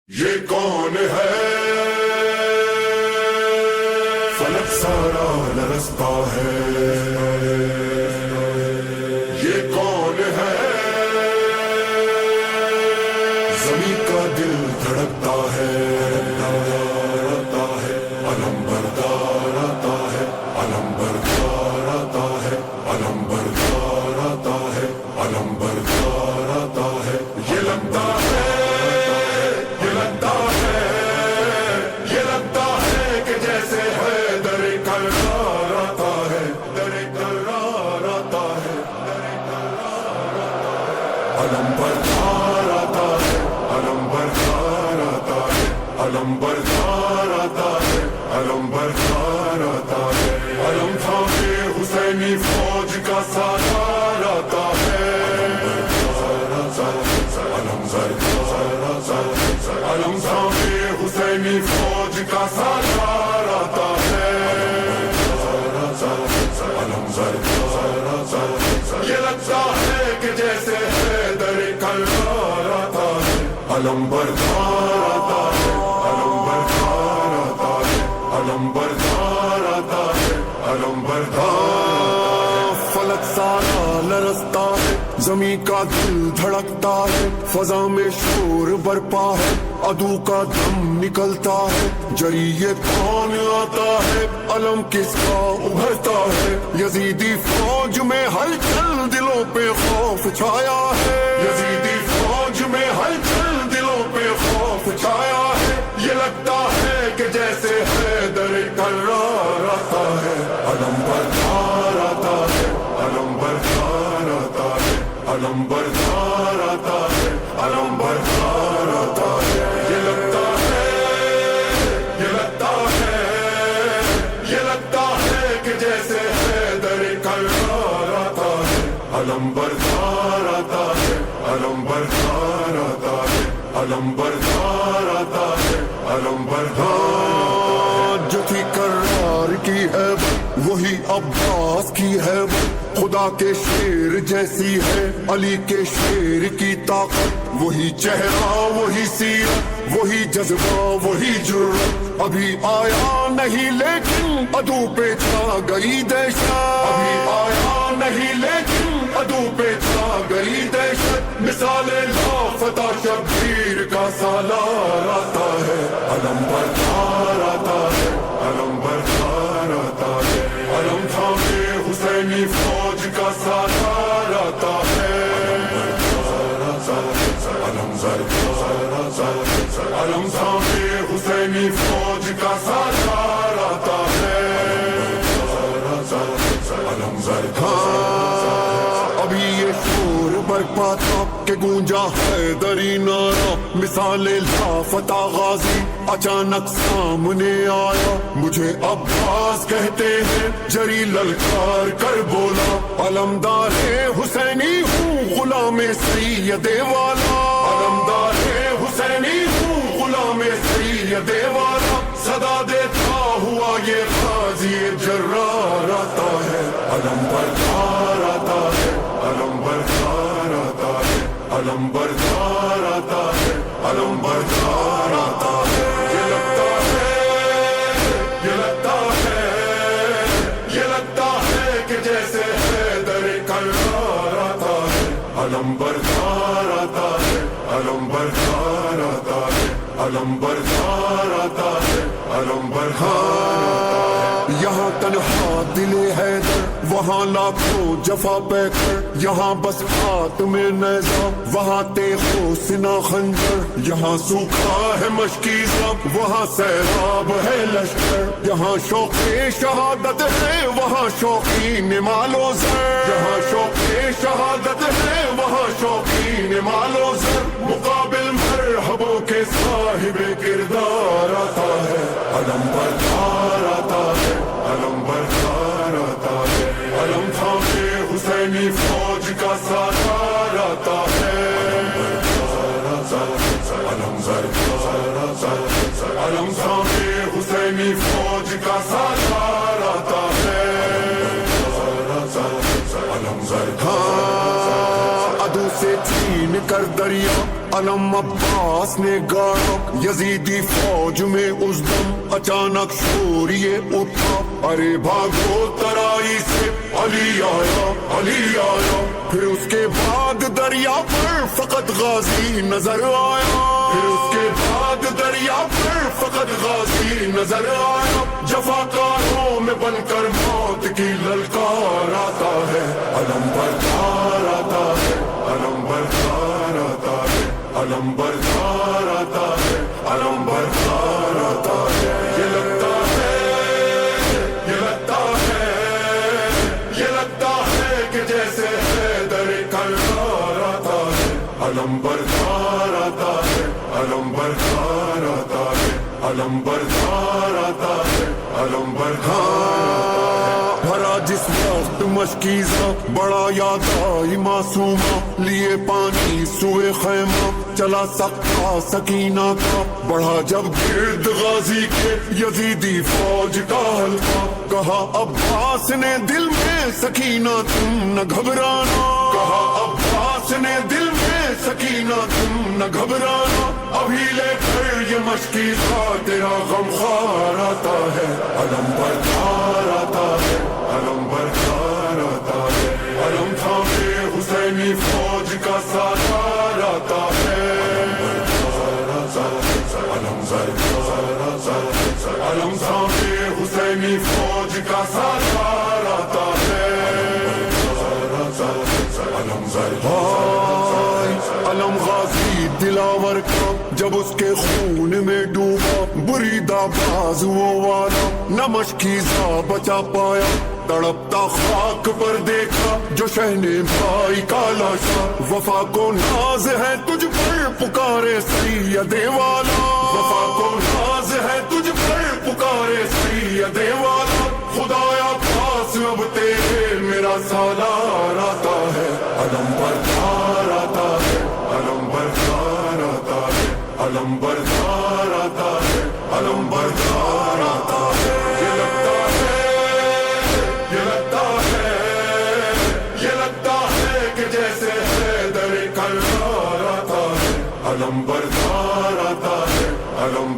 یہ کون ہے فلک سارا لرزتا ہے، یہ کون ہے زمین کا دل دھڑکتا ہے، علم بردار آتا ہے، علم بردار آتا ہے، علم بردار آتا ہے، علم بردار آتا ہے، یہ لگتا ہے علم بردار آتا ہے، علم بردار آتا ہے، علم بردار آتا ہے، علم بردار آتا ہے، علم تھامے حسینی فوج کا سالار آتا ہے، علم بردار آتا ہے، علم تھامے حسینی فوج کا سالار آتا ہے، علم بردار آتا ہے، یہ لگتا ہے کہ جیسے علم بردار آتا ہے، علم بردار آتا ہے، علم بردار آتا ہے، علم بردار۔ فلک سارا لرزتا ہے، زمین کا دل دھڑکتا ہے، فضا میں شور برپا ہے، عدو کا دم نکلتا ہے، جری یہ کون آتا ہے، علم کس کا ابھرتا ہے، یزیدی فوج میں ہلچل دلوں پہ خوف چھایا ہے، یزیدی فوج میں ہلچل خوف چھایا ہے، یہ لگتا ہے کہ جیسے حیدر کرار آتا ہے، علم بردار آتا ہے، علم بردار آتا ہے، علم بردار آتا ہے، علم بردار آتا ہے، یہ لگتا ہے، یہ لگتا ہے، یہ لگتا ہے کہ جیسے حیدر کرار آتا ہے، علم بردار آتا ہے، علم بردار آتا ہے، علم بردار آتا ہے، علم بردار۔ جو تھی کرار کی ہے وہی عباس کی ہے، خدا کے شیر جیسی ہے علی کے شیر کی طاقت، وہی چہرہ وہی سیرت وہی جذبہ وہی جرأت، ابھی آیا نہیں لیکن عدو پہ چھا گئی دہشت، ابھی آیا نہیں لیکن عدو پہ چھا گئی دہشت، مثال لافتہ شبیر کا سالار آتا ہے، علم بردار آتا ہے، علم بردار آتا ہے، علم تھامے حسینی فوج کا سالار آتا ہے، علم بردار آتا ہے، علم تھامے حسینی فوج کا سالار آتا ہے، علم بردار۔ ابھی یہ شور برپا تھا کہ گونجا حیدری نعرہ، مثال لافتہ غازی اچانک سامنے آیا، مجھے عباس کہتے ہیں جری للکار کر بولا، علمدار حسینی ہوں غلام سید والا، علمدار حسینی ہوں غلام سید والا، صدا دیتا ہوا یہ غازی جرار آتا ہے، علم بردار آتا ہے، علم بردار آتا ہے، علم بردار آتا ہے، علم بردار آتا ہے، یہ لگتا ہے، یہ لگتا ہے، یہ لگتا ہے کہ جیسے حیدر کرار آتا ہے، علم بردار آتا ہے، علم بردار آتا ہے، علم بردار آتا ہے، علم بردار آتا ہے۔ یہاں تنہا دل حیدر وہاں لاکھوں جفا پہ کر، یہاں بس ہاتھ میں نیزہ وہاں تیغ و سنا خنجر، یہاں سوکھا ہے مشکی زب وہاں سیراب ہے لشکر، یہاں شوق شہادت ہے وہاں شوقین مال و زر، یہاں شوق شہادت ہے وہاں شوقین مال و زر، مقابل مرحبوں کے صاحب کردار آتا ہے، علم بردار آتا ہے، علم بردار آتا ہے، علم تھامے حسینی فوج کا سالار آتا ہے، علم بردار آتا ہے، علم تھامے حسینی فوج کا سالار آتا ہے، علم بردار۔ عدو سے چھین کر دریا علم عباس نے گاڑا یزیدی فوج میں اس دم اچانک شور یہ اٹھا ارے بھاگو ترائی سے علی آیا علی آیا پھر اس کے بعد دریا پر فقط غازی نظر آیا پھر اس کے بعد دریا پر فقط غازی نظر آیا جفاکاروں میں بن کر موت کی للکار آتا ہے علم بردار آتا ہے علم بردار آتا ہے علم بردار آتا ہے علم بردار آتا ہے یہ لگتا ہے یہ لگتا ہے یہ لگتا ہے کہ جیسے حیدر کرار آتا ہے علم بردار آتا ہے علم بردار آتا ہے علم بردار آتا ہے علم بردار بھرا جس وقت مشکیزہ بڑا یاد آئی معصومہ لیے پانی سوئے خیمہ چلا سکتا سکینہ کا بڑھا جب گرد غازی کے یزیدی فوج کا حلقہ کہا عباس نے دل میں سکینہ تم نہ گھبرانا کہا عباس نے دل میں سکینہ تم نہ گھبرانا ابھی لے کر یہ مشکیزہ تیرا غمخوار آتا ہے علم بردار آتا ہے علم بردار آتا ہے علم تھامے حسینی فوج کا سالار آتا ہے علم تھامے حسینی فوج کا سالار آتا ہے علم غازی دلاور کا جب اس کے خون میں ڈوبا بریدہ بازو والا نہ مشکیزہ بچا پایا تڑپتا خاک پر دیکھا جو شہنے بھائی کا لاشا وفا کو ناز ہے تجھ پر پکارے سید والا وفا کو ناز ہے تجھ پر پکارے سید والا خدایا پاس اب تیرے میرا سالار آتا ہے علم بردار آتا ہے علم بردار آتا ہے علم بردار آتا ہے علم بردار آتا ہے یہ لگتا ہے یہ لگتا ہے یہ لگتا ہے کہ جیسے حیدر کرار آتا ہے علم بردار آتا ہے علم